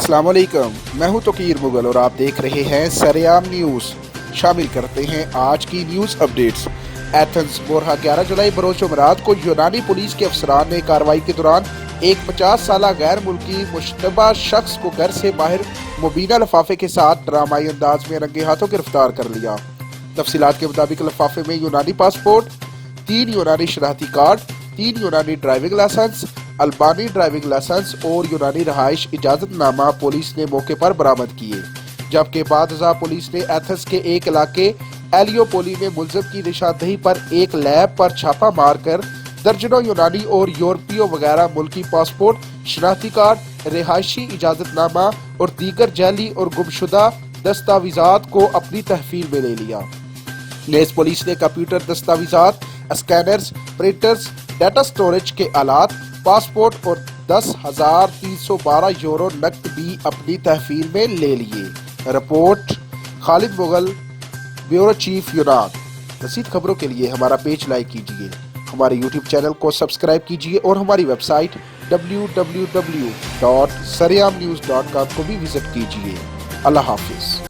अस्सलाम वालेकुम, मैं हूं तोकीर मुगल और आप देख रहे हैं सरेआम न्यूज़। शामिल करते हैं आज की न्यूज़ अपडेट्स। एथेंस बोरहा 11 जुलाई बरोज जुमेरात को यूनानी पुलिस के अफसरान ने कार्रवाई के दौरान एक 50 साला गैर मुल्की मुश्तबा शख्स को घर से बाहर मुबीना लिफाफे के साथ ड्रामाई अंदाज में रंगे हाथों गिरफ्तार कर लिया। तफसीलात के मुताबिक लिफाफे में यूनानी पासपोर्ट, 3 यूनानी शनाख्ती कार्ड, 3 यूनानी ड्राइविंग लाइसेंस, अल्बानी ड्राइविंग लाइसेंस और यूनानी रहाइश इजाजतनामा पुलिस ने मौके पर बरामद किए। जबकि बादशाह पुलिस ने एथेंस के एक इलाके एलियोपोली में मुलजिम की निशानदेही पर एक लैब पर छापा मारकर दर्जनों यूनानी और यूरोपीय वगैरह मुल्की पासपोर्ट, शनाख्ती कार्ड, रिहायशी इजाजतनामा और दीगर जाली और गुमशुदा दस्तावेजात को अपनी तहफील में ले लिया। नेस पुलिस ने कंप्यूटर दस्तावेजात, स्कैनर्स, प्रिंटर्स, डाटा स्टोरेज के आलात, पासपोर्ट और 10,312 यूरो नकद भी अपनी तहफील में ले लिए। Report Khalid Mughal, bureau chief यूनान। मज़ीद खबरों के लिए हमारा पेज लाइक कीजिए, हमारे यूट्यूब चैनल को सब्सक्राइब कीजिए और हमारी वेबसाइट www.sareamnews.com को भी विजिट कीजिए। अल्लाह हाफिज।